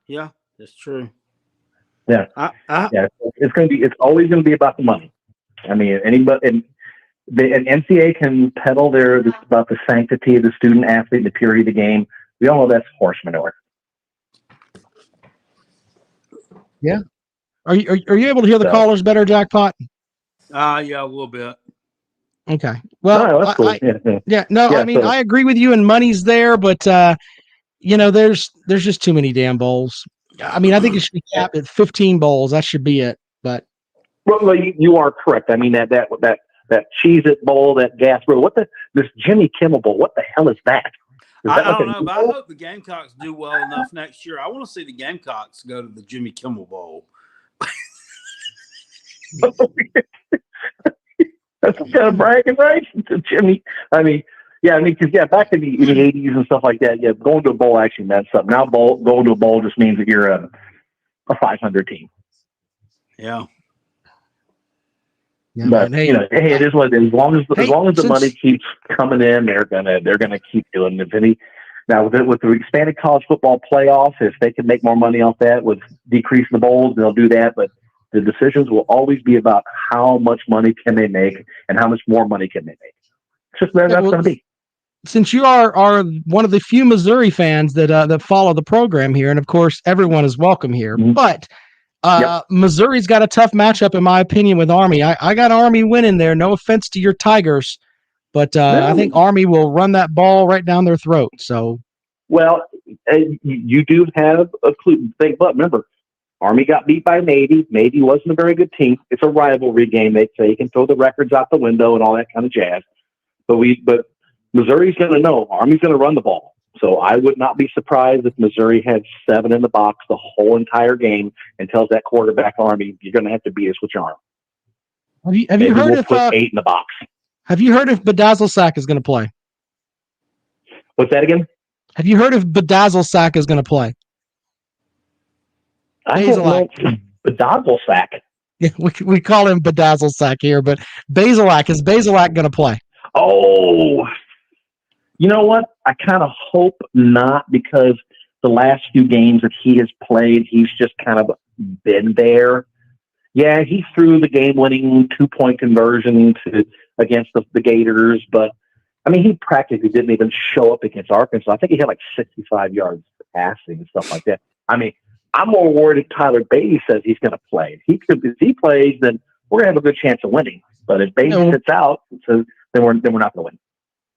yeah, that's true. Yeah, I yeah. It's always going to be about the money. I mean, anybody and NCAA can peddle this about the sanctity of the student athlete and the purity of the game. We all know that's horse manure. Yeah. Are you able to hear the So callers better, Jackpot? yeah, a little bit. Okay. no, Well, no, that's cool. Yeah, yeah. yeah, no, I Yeah, mean, so I agree with you and money's there, but there's just too many damn bowls. I mean, I think it should be capped at 15 bowls. That should be it. But well, you are correct. I mean that Cheez It bowl, that gas bowl. This Jimmy Kimmel bowl? What the hell is that? Is that I like don't a know, new but I bowl? hope the Gamecocks do well enough next year. I want to see the Gamecocks go to the Jimmy Kimmel Bowl. That's kind of bragging rights to Jimmy. I mean, yeah, I mean, because back in the '80s and stuff like that, yeah, going to a bowl actually meant something. Now, going to a bowl just means that you're a 500 team. Yeah. yeah, But man, hey, hey, it is what it is. As long as the money since keeps coming in, they're gonna keep doing it. Now with the expanded college football playoff, if they can make more money off that with decreasing the bowls, they'll do that. But the decisions will always be about how much money can they make and how much more money can they make. It's just that's well, going to be. since you are one of the few Missouri fans that follow the program here, and of course everyone is welcome here, Mhm. but Yep. Missouri's got a tough matchup in my opinion with Army. I got Army winning there. No offense to your Tigers, but I think No, Army will run that ball right down their throat. So well, you do have a clue. But remember, Army got beat by Navy. Navy wasn't a very good team. It's a rivalry game. They say you can throw the records out the window and all that kind of jazz. But Missouri's going to know. Army's going to run the ball. So I would not be surprised if Missouri had 7 in the box the whole entire game and tells that quarterback Army, you're going to have to beat us with your arm. have you Maybe heard we'll if put 8 in the box. have you heard if Bedazzle Sack is going to play? What's that again? Have you heard if Bedazzle Sack is going to play? I don't know. Bedazzle Sack. Yeah, we call him Bedazzle Sack here, but Basilak, is Basilak going to play? Oh, you know what? I kind of hope not, because the last few games that he has played, he's just kind of been there. Yeah, he threw the game-winning 2-point conversion against the Gators, but I mean, he practically didn't even show up against Arkansas. I think he had like 65 yards passing and stuff like that. I mean, I'm more worried if Tyler Beatty says he's going to play. If he plays, then we're going to have a good chance of winning. But if Beatty sits out, so then we're not going to win.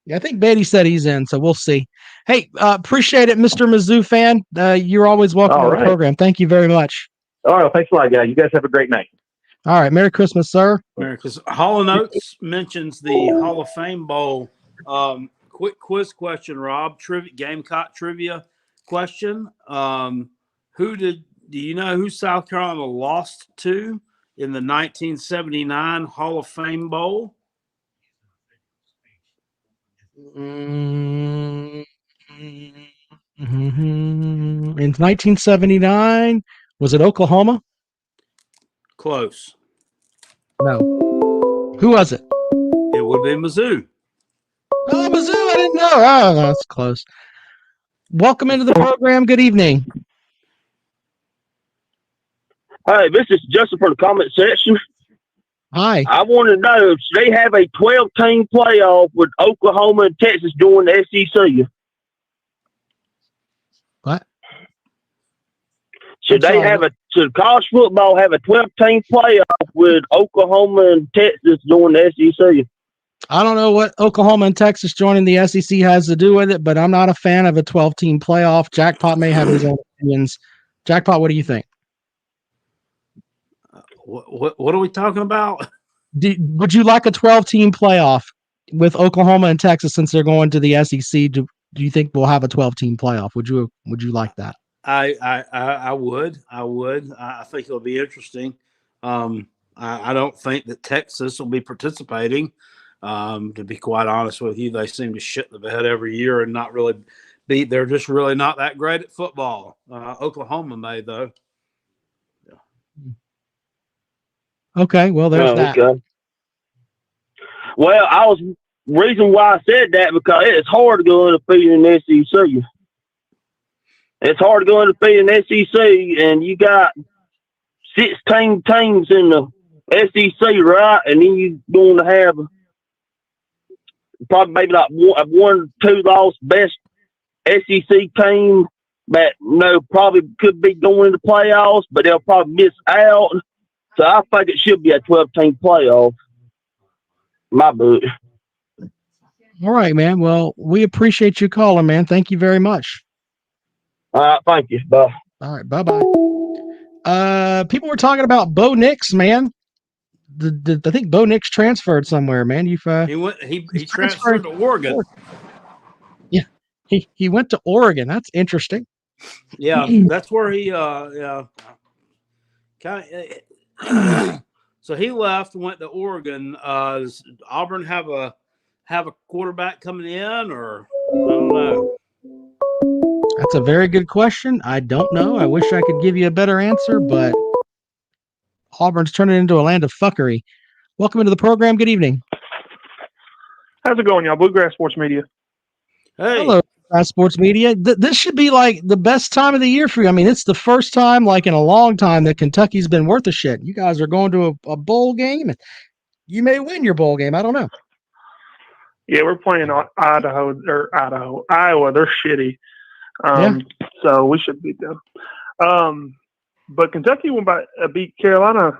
Yeah, I think Beatty said he's in, so we'll see. Hey, appreciate it, Mr. Mizzou fan. You're always welcome All to the right. program. Thank you very much. All right, well, thanks a lot, guys. You guys have a great night. All right, Merry Christmas, sir. Because Hall of Notes mentions the Hall of Fame Bowl. Quick quiz question, Rob. Gamecock trivia question. Do you know who South Carolina lost to in the 1979 Hall of Fame Bowl? In 1979, was it Oklahoma? Close. No. Who was it? It would be Mizzou. Oh, Mizzou, I didn't know. Oh, that's close. Welcome into the program. Good evening. Hey, this is Justin for the comment section. Hi. I want to know, should they have a 12-team playoff with Oklahoma and Texas join the SEC? What? Should should college football have a 12-team playoff with Oklahoma and Texas join the SEC? I don't know what Oklahoma and Texas joining the SEC has to do with it, but I'm not a fan of a 12-team playoff. Jackpot may have his own opinions. Jackpot, what do you think? What are we talking about? Would you like a 12-team playoff with Oklahoma and Texas since they're going to the SEC? Do you think we'll have a 12-team playoff? Would you like that? I would. I think it'll be interesting. I don't think that Texas will be participating. To be quite honest with you, they seem to shit the bed every year and not really be. They're just really not that great at football. Oklahoma may, though. Okay, well, there's that. Okay. Well, reason why I said that, because it's hard to go undefeated in the SEC. It's hard to go undefeated in the SEC, and you got 16 teams in the SEC, right? And then you're going to have probably maybe like one, 2 lost best SEC team that probably could be going into playoffs, but they'll probably miss out. So I think it should be a 12-team playoff. My book. All right, man. Well, we appreciate you calling, man. Thank you very much. All right, thank you. Bye. All right, bye-bye. People were talking about Bo Nix, man. I think Bo Nix transferred somewhere, man. He transferred to Oregon. Yeah, he went to Oregon. That's interesting. Yeah, that's where he kind of. So he left, went to Oregon. Does Auburn have a quarterback coming in, or I don't know? That's a very good question. I don't know. I wish I could give you a better answer, but Auburn's turning into a land of fuckery. Welcome into the program. Good evening. How's it going, y'all? Bluegrass Sports Media. Hey, Hello, Sports Media. This should be like the best time of the year for you. I mean, it's the first time, like in a long time, that Kentucky's been worth a shit. You guys are going to a bowl game, and you may win your bowl game. I don't know. Yeah, we're playing Iowa. They're shitty. So we should beat them. But Kentucky beat Carolina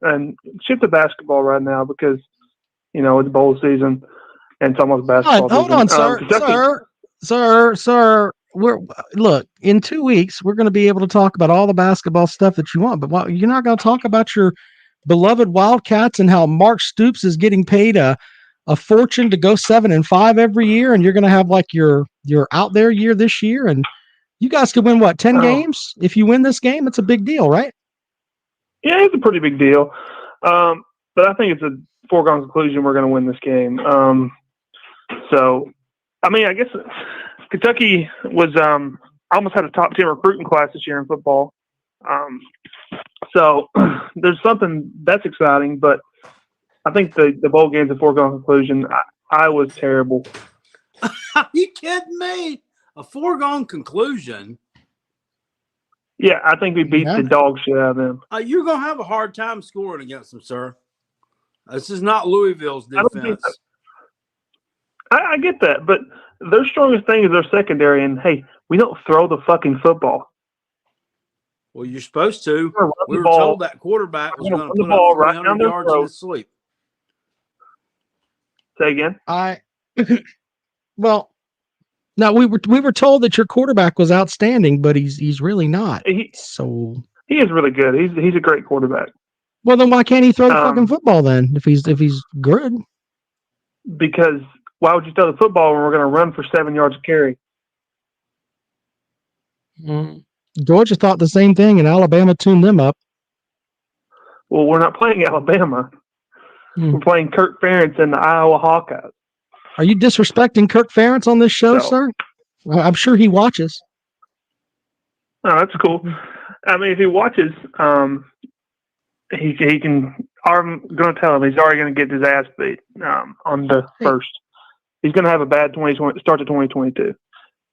and shift to basketball right now because, it's bowl season and it's almost basketball season. Hold on, sir. Look, in 2 weeks, we're going to be able to talk about all the basketball stuff that you want, but you're not going to talk about your beloved Wildcats and how Mark Stoops is getting paid a fortune to go 7-5 every year, and you're going to have like your out there year this year, and you guys could win 10 games if you win this game. It's a big deal, right? Yeah, it's a pretty big deal. But I think it's a foregone conclusion we're going to win this game. So, I mean, I guess Kentucky was almost had a top 10 recruiting class this year in football. So there's something that's exciting, but I think the bowl game's a foregone conclusion. I was terrible. Are you kidding me? A foregone conclusion? Yeah, I think we beat the dog shit out of them. You're going to have a hard time scoring against them, sir. This is not Louisville's defense. I get that, but their strongest thing is their secondary, and, hey, we don't throw the fucking football. Well, you're supposed to. We were told that quarterback was going to put ball up right 300 yards in his sleep. Say again? Well, now we were told that your quarterback was outstanding, but he's really not. He is really good. He's a great quarterback. Well, then why can't he throw the fucking football then if he's good? Because why would you throw the football when we're going to run for 7 yards of carry? Georgia thought the same thing, and Alabama tuned them up. Well, we're not playing Alabama. We're playing Kirk Ferentz and the Iowa Hawkeyes. Are you disrespecting Kirk Ferentz on this show, sir? I'm sure he watches. Oh, that's cool. I mean, if he watches, he can. I'm going to tell him he's already going to get his ass beat on the first. He's going to have a bad start to 2022.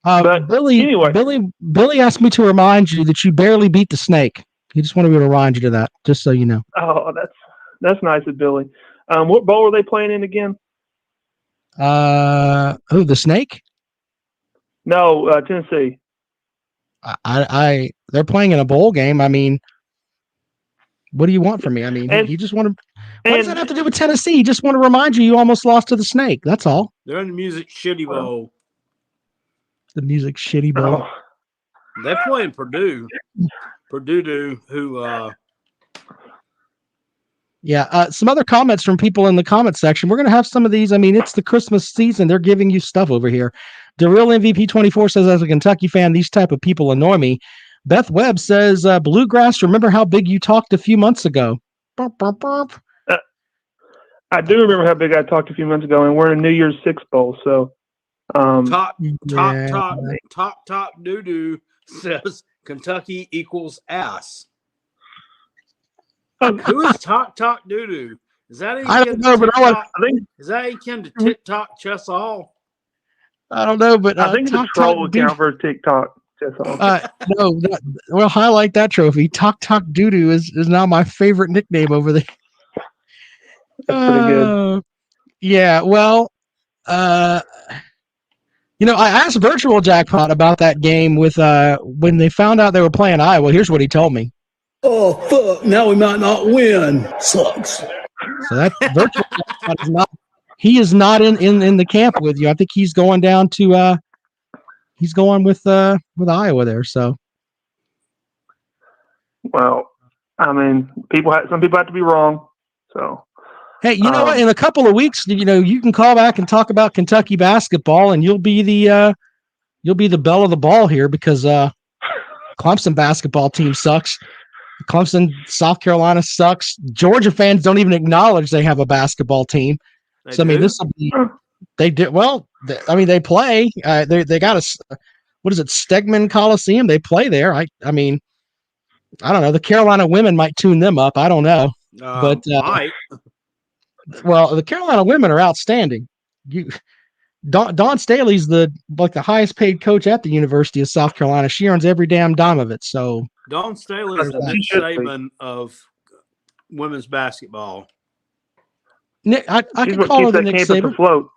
But Billy asked me to remind you that you barely beat the snake. He just wanted me to remind you to that, just so you know. Oh, that's nice of Billy. What bowl are they playing in again? The snake? No, Tennessee. They're playing in a bowl game. I mean, what do you want from me? I mean, he just wanted. What does that have to do with Tennessee? He just want to remind you almost lost to the snake. That's all. They're in the Music Shitty Bowl. The Music Shitty Bowl. They're playing Purdue. Purdue, who. Yeah. Some other comments from people in the comment section. We're going to have some of these. I mean, it's the Christmas season. They're giving you stuff over here. The Real MVP 24 says, as a Kentucky fan, these type of people annoy me. Beth Webb says, Bluegrass, remember how big you talked a few months ago? Burp, burp, burp. I do remember how big I talked a few months ago, and we're in a New Year's Six bowl. So, top doo-doo says Kentucky equals ass. Who is Talk Doo-doo? Is that any I don't know, but is that akin to TikTok Chess All? I don't know, but I think it's a troll account for TikTok. That's all. No, we'll highlight that trophy. Talk Doo Doo is now my favorite nickname over there. That's pretty good. Yeah, well, I asked Virtual Jackpot about that game with when they found out they were playing Iowa. Here's what he told me. Oh fuck! Now we might not win. Sucks. So that Virtual Jackpot is not. He is not in the camp with you. I think he's going down to. He's going with Iowa there. So. Well, I mean, some people have to be wrong. So. Hey, you know what? In a couple of weeks, you can call back and talk about Kentucky basketball, and you'll be the belle of the ball here because Clemson basketball team sucks. Clemson, South Carolina sucks. Georgia fans don't even acknowledge they have a basketball team. I mean, this will be. They did well. They play. They got what is it? Stegman Coliseum. They play there. I mean, I don't know. The Carolina women might tune them up. I don't know, but. Well, the Carolina women are outstanding. Dawn Staley's the highest paid coach at the University of South Carolina. She earns every damn dime of it. So Dawn Staley is the Nick Saban of women's basketball. Nick, I can call her the Nick Saban. Afloat.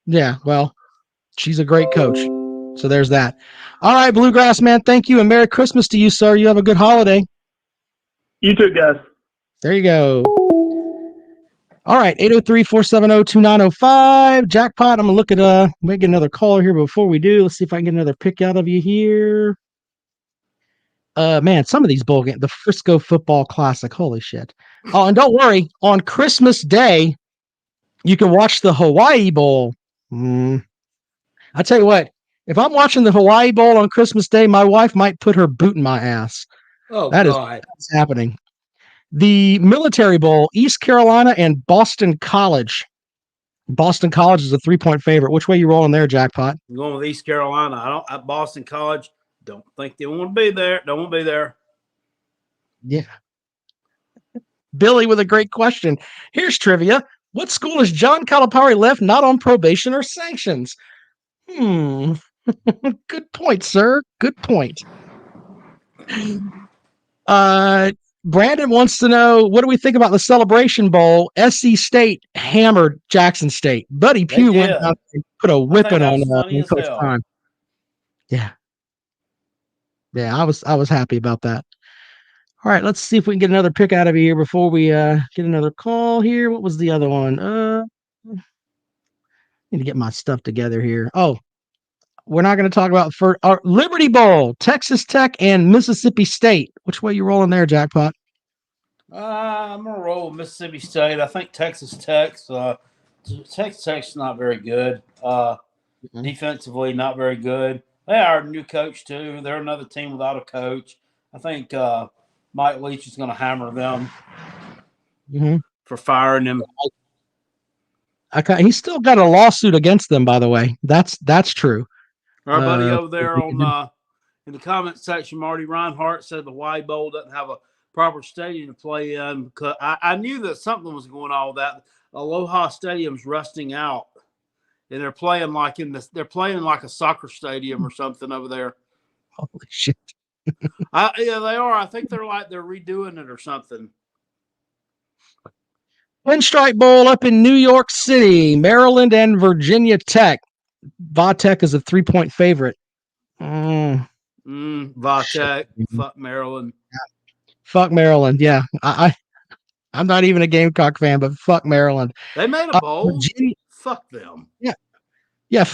Yeah, well, she's a great coach. So there's that. All right, Bluegrass man, thank you and Merry Christmas to you, sir. You have a good holiday. You too, guys. There you go. All right, 803-470-2905. Jackpot, I'm going to look at make another caller here before we do. Let's see if I can get another pick out of you here. Man, some of these bowl games, the Frisco Football Classic, holy shit. Oh, and don't worry, on Christmas Day, you can watch the Hawaii Bowl. I tell you what, if I'm watching the Hawaii Bowl on Christmas Day, my wife might put her boot in my ass. Oh, that's happening. The Military Bowl, East Carolina and Boston College. Boston College is a 3-point favorite. Which way you rolling there, Jackpot? I'm going with East Carolina. I don't at Boston College. Don't think they want to be there. Don't want to be there. Yeah. Billy with a great question. Here's trivia. What school is John Calipari left not on probation or sanctions? Good point, sir. Good point. Brandon wants to know, what do we think about the Celebration Bowl? SC State hammered Jackson State. Buddy Pugh went out and put a whipping on Coach Prime. Yeah. Yeah, I was happy about that. All right, let's see if we can get another pick out of here before we get another call here. What was the other one? Need to get my stuff together here. Oh, we're not going to talk about Liberty Bowl, Texas Tech and Mississippi State. Which way you rolling there, Jackpot? I'm going to roll with Mississippi State. I think Texas Tech's not very good. Defensively, not very good. They are a new coach, too. They're another team without a coach. I think Mike Leach is going to hammer them for firing him. He's still got a lawsuit against them, by the way. That's true. Our buddy over there in the comment section, Marty Reinhardt, said the Hawaii Bowl doesn't have a proper stadium to play in. Because I knew that something was going on with that. Aloha Stadium's rusting out, and they're playing like a soccer stadium or something over there. Holy shit! Yeah, they are. I think they're redoing it or something. Pinstripe Bowl up in New York City, Maryland and Virginia Tech. Va-Tech is a 3-point favorite. Va-Tech. Fuck Maryland. Fuck Maryland. Yeah. I'm not even a Gamecock fan, but fuck Maryland. They made a bowl. Virginia, fuck them. Yeah. Yeah.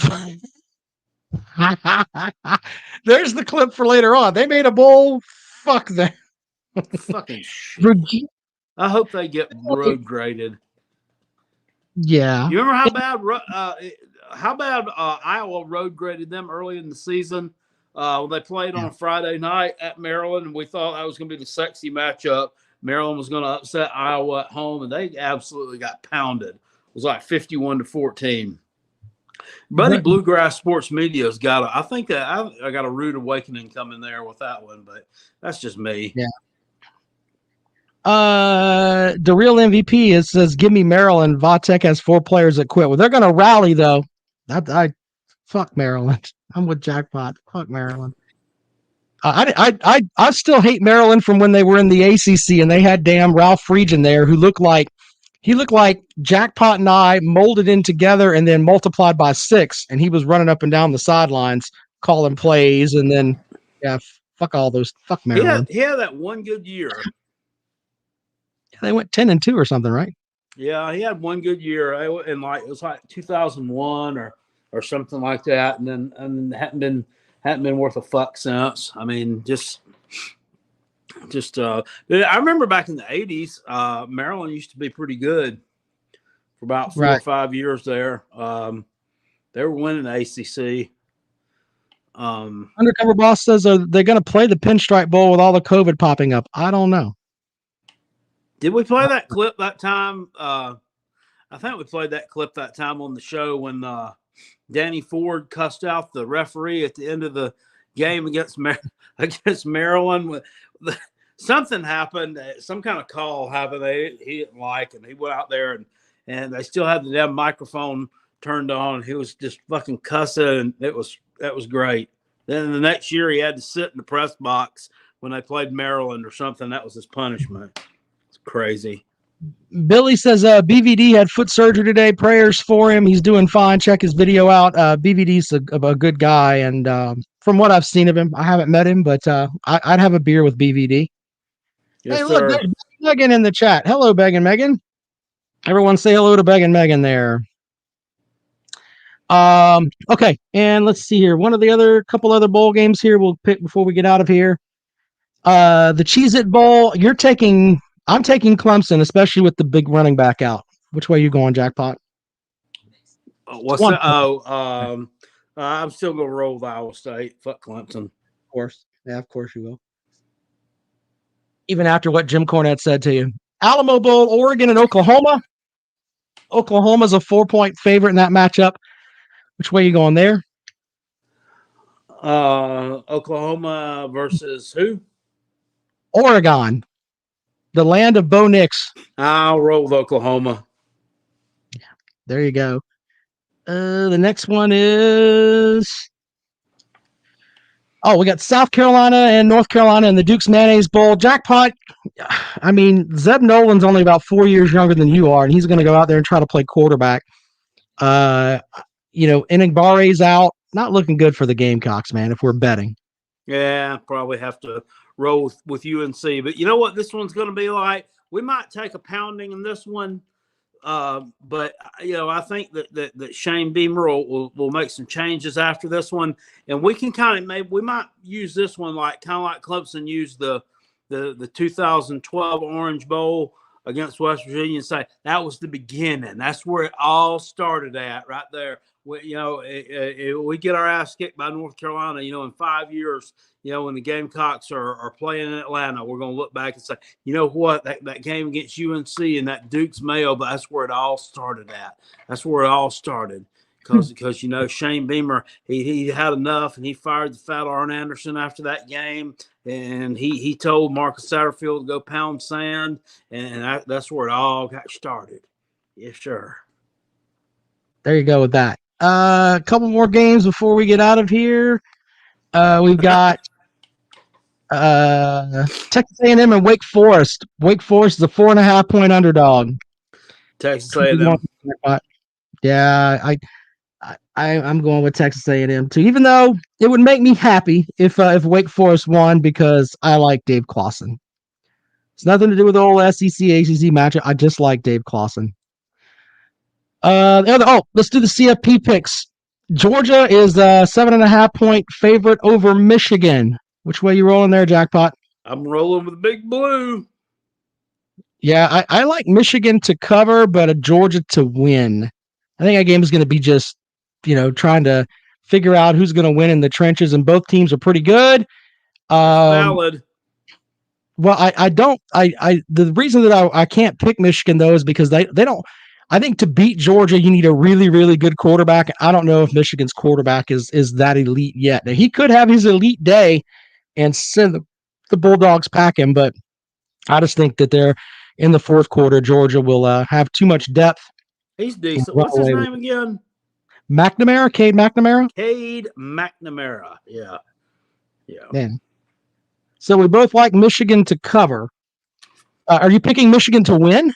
There's the clip for later on. They made a bowl. Fuck them. Fucking shit. I hope they get road graded. Yeah. You remember how bad Iowa road graded them early in the season when they played on a Friday night at Maryland, and we thought that was going to be the sexy matchup. Maryland was going to upset Iowa at home, and they absolutely got pounded. It was like 51-14. Buddy Bluegrass Sports Media's got I think that I got a rude awakening coming there with that one, but that's just me. Yeah. The real MVP says, give me Maryland. Va-Tech has 4 players that quit. Well, they're going to rally though. I fuck Maryland. I'm with Jackpot. Fuck Maryland. I still hate Maryland from when they were in the ACC and they had damn Ralph Friedgen there, who looked like Jackpot and I molded in together and then multiplied by 6, and he was running up and down the sidelines calling plays, and then fuck all those, fuck Maryland. He had that one good year. They went 10-2 or something, right? Yeah, he had one good year, and it was like 2001 or something like that, and then hadn't been worth a fuck since. I mean, just I remember back in the 80s, Maryland used to be pretty good for about 4 or 5 years there. They were winning the ACC. Undercover Boss says they're going to play the Pinstripe Bowl with all the COVID popping up. I don't know. Did we play that clip that time? I think we played that clip that time on the show when Danny Ford cussed out the referee at the end of the game against Maryland. Something happened. Some kind of call happened he didn't like, and he went out there and they still had the damn microphone turned on. He was just fucking cussing, and that was great. Then the next year he had to sit in the press box when they played Maryland or something. That was his punishment. It's crazy. Billy says BVD had foot surgery today. Prayers for him. He's doing fine. Check his video out. BVD's a good guy, and from what I've seen of him, I haven't met him, but I'd have a beer with BVD. Yes, hey, look, sir. there's Megan in the chat. Hello, Megan. Everyone say hello to Megan there. Okay, and let's see here. Couple other bowl games here we'll pick before we get out of here. The Cheez-It Bowl. I'm taking Clemson, especially with the big running back out. Which way are you going, Jackpot? What's that? I'm still gonna roll with Iowa State. Fuck Clemson. Of course. Yeah, of course you will. Even after what Jim Cornette said to you. Alamo Bowl, Oregon and Oklahoma. Oklahoma's a 4-point favorite in that matchup. Which way are you going there? Oklahoma versus who? Oregon. The land of Bo Nix. I'll roll with Oklahoma. Yeah, there you go. The next one is... we got South Carolina and North Carolina in the Duke's Mayonnaise Bowl. Jackpot, I mean, Zeb Nolan's only about 4 years younger than you are, and he's going to go out there and try to play quarterback. Enigbare's out. Not looking good for the Gamecocks, man, if we're betting. Yeah, probably have to roll with UNC. But you know what this one's going to be like? We might take a pounding in this one. But I think that Shane Beamer will make some changes after this one, and we can we might use this one like Clemson used the 2012 Orange Bowl against West Virginia and say that was the beginning. That's where it all started at, right there. We get our ass kicked by North Carolina, in 5 years, when the Gamecocks are playing in Atlanta, we're going to look back and say, you know what, that game against UNC and that Duke's Mayo, but that's where it all started at. That's where it all started. Because Shane Beamer, he had enough, and he fired the fat Arn Anderson after that game, and he told Marcus Satterfield to go pound sand, and that's where it all got started. Yes, sir. There you go with that. A couple more games before we get out of here. We've got Texas A&M and Wake Forest. Wake Forest is a 4.5-point underdog. Texas A&M. Yeah, I'm going with Texas A&M too. Even though it would make me happy if Wake Forest won because I like Dave Clawson. It's nothing to do with the old SEC ACC matchup. I just like Dave Clawson. Let's do the CFP picks. Georgia is a 7.5-point favorite over Michigan. Which way you rolling there, Jackpot? I'm rolling with Big Blue. Yeah, I like Michigan to cover, but Georgia to win. I think that game is going to be just, trying to figure out who's going to win in the trenches, and both teams are pretty good. Valid. Well, the reason that I can't pick Michigan though is because they don't. I think to beat Georgia, you need a really, really good quarterback. I don't know if Michigan's quarterback is that elite yet. Now, he could have his elite day and send the Bulldogs pack him, but I just think that they're in the fourth quarter. Georgia will have too much depth. He's decent. What's his name again? McNamara, Cade McNamara. Cade McNamara. Yeah. Man, So we both like Michigan to cover. Are you picking Michigan to win?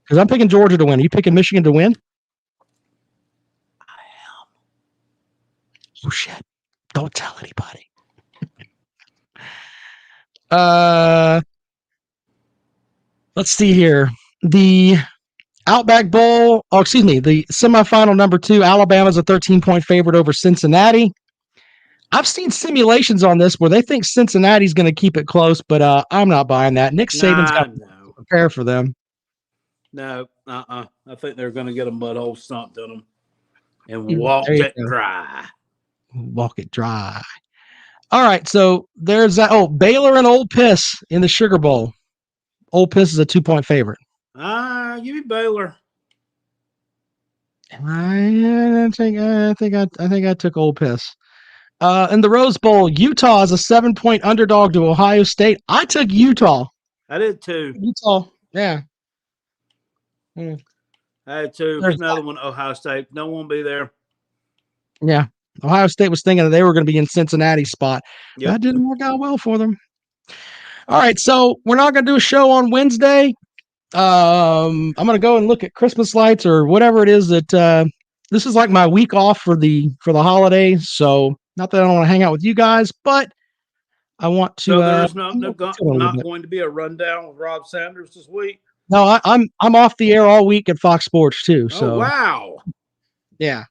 Because I'm picking Georgia to win. Are you picking Michigan to win? I am. Oh, shit. Don't tell anybody. Let's see here. The Outback Bowl, the semifinal number 2, Alabama's a 13-point favorite over Cincinnati. I've seen simulations on this where they think Cincinnati's going to keep it close, but I'm not buying that. Nick Saban's got to prepare for them. No, I think they're going to get a mud hole stomped on them and walk it dry. Walk it dry. All right, so there's that. Oh, Baylor and Ole Miss in the Sugar Bowl. Ole Miss is a 2-point favorite. Give me Baylor. I think I took Ole Miss. In the Rose Bowl, Utah is a 7-point underdog to Ohio State. I took Utah. I did too. Utah, yeah. I had too. There's another one, Ohio State. No one will be there. Yeah. Ohio State was thinking that they were going to be in Cincinnati's spot. Yep. That didn't work out well for them. All right, so we're not going to do a show on Wednesday. I'm going to go and look at Christmas lights or whatever it is that this is like my week off for the holidays. So not that I don't want to hang out with you guys, but I want to. So there's not going to be a rundown with Rob Sanders this week. No, I'm off the air all week at Fox Sports too. So wow, yeah.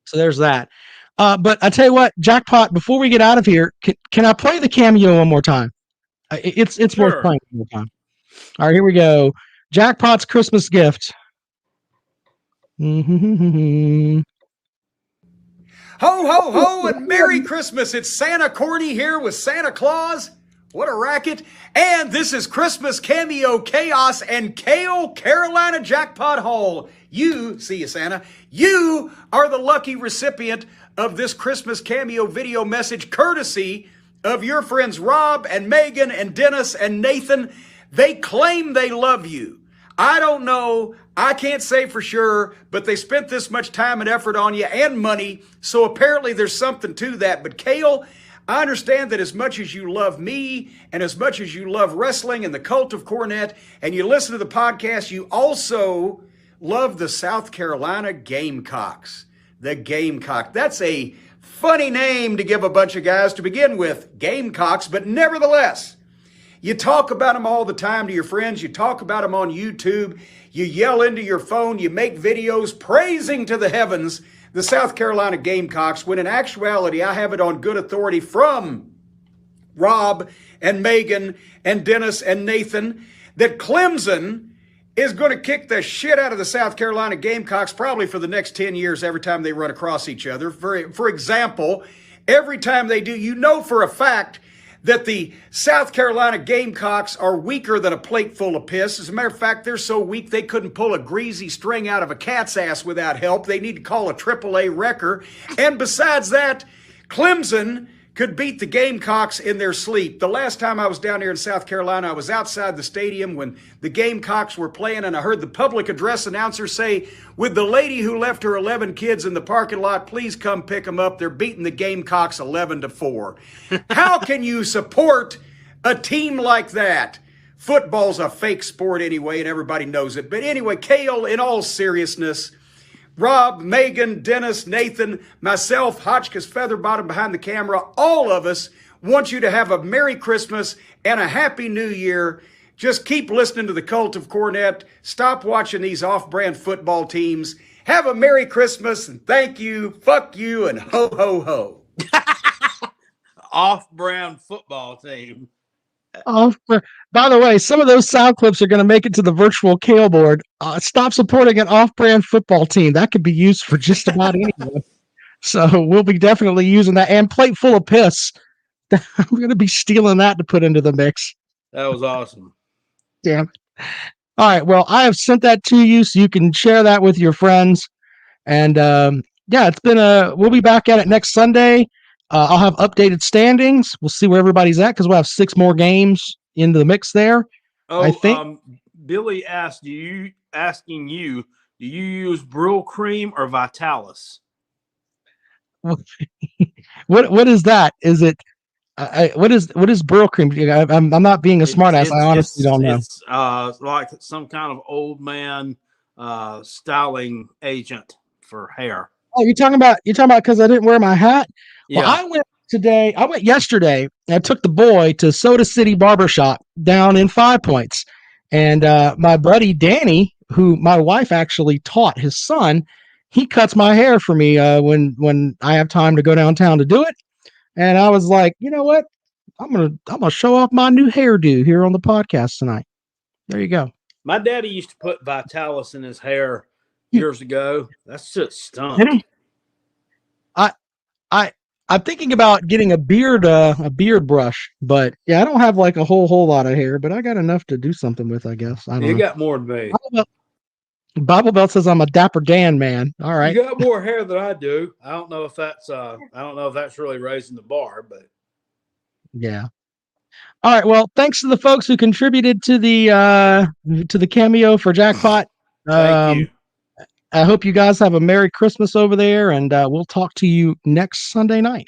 So there's that. But I tell you what, Jackpot. Before we get out of here, can I play the cameo one more time? It's sure. Worth playing one more time. All right, here we go. Jackpot's Christmas gift. Ho, ho, ho, and Merry Christmas. It's Santa Corny here with Santa Claus. What a racket. And this is Christmas Cameo Chaos and Kale Carolina Jackpot Haul. You, see you, Santa, you are the lucky recipient of this Christmas Cameo video message courtesy of your friends Rob and Megan and Dennis and Nathan. They claim they love you. I don't know. I can't say for sure, but they spent this much time and effort on you and money, so apparently there's something to that. But Kale, I understand that as much as you love me and as much as you love wrestling and the Cult of Cornette and you listen to the podcast, you also love the South Carolina Gamecocks. The Gamecock. That's a funny name to give a bunch of guys to begin with, Gamecocks, but nevertheless, you talk about them all the time to your friends. You talk about them on YouTube. You yell into your phone. You make videos praising to the heavens the South Carolina Gamecocks, when in actuality, I have it on good authority from Rob and Megan and Dennis and Nathan that Clemson is going to kick the shit out of the South Carolina Gamecocks probably for the next 10 years every time they run across each other. For example, every time they do, you know for a fact that the South Carolina Gamecocks are weaker than a plate full of piss. As a matter of fact, they're so weak they couldn't pull a greasy string out of a cat's ass without help. They need to call a AAA wrecker. And besides that, Clemson could beat the Gamecocks in their sleep. The last time I was down here in South Carolina, I was outside the stadium when the Gamecocks were playing, and I heard the public address announcer say, with the lady who left her 11 kids in the parking lot, please come pick them up. They're beating the Gamecocks 11-4. How can you support a team like that? Football's a fake sport anyway, and everybody knows it. But anyway, Kale, in all seriousness, Rob, Megan, Dennis, Nathan, myself, Hotchkiss Featherbottom behind the camera, all of us want you to have a Merry Christmas and a Happy New Year. Just keep listening to the Cult of Cornette. Stop watching these off-brand football teams. Have a Merry Christmas and thank you, fuck you, and ho, ho, ho. Off-brand football team. By the way, some of those sound clips are going to make it to the virtual Kale board. Stop supporting an off-brand football team. That could be used for just about anyone. So we'll be definitely using that. And plate full of piss. I'm going to be stealing that to put into the mix. That was awesome. Damn. All right. Well, I have sent that to you so you can share that with your friends. And yeah, it's been we'll be back at it next Sunday. I'll have updated standings. We'll see where everybody's at because we'll have 6 more games into the mix there. Oh, I think Billy asked, do you use Brill Cream or Vitalis? What is that? Is it what is Brill cream? I'm not being a smartass. I honestly don't know. It's like some kind of old man styling agent for hair. Oh, you're talking about because I didn't wear my hat? Yeah. Well, I went yesterday, and I took the boy to Soda City Barbershop down in 5 Points. And my buddy Danny, who my wife actually taught his son, he cuts my hair for me when I have time to go downtown to do it. And I was like, you know what? I'm gonna show off my new hairdo here on the podcast tonight. There you go. My daddy used to put Vitalis in his hair years ago. That's just stunk. I'm thinking about getting a beard brush, but yeah, I don't have like a whole lot of hair, but I got enough to do something with, I guess. I don't know. You got more than me. Bible Belt says I'm a Dapper Dan man. All right. You got more hair than I do. I don't know if that's really raising the bar, but yeah. All right. Well, thanks to the folks who contributed to the cameo for Jackpot. Thank you. I hope you guys have a Merry Christmas over there, and we'll talk to you next Sunday night.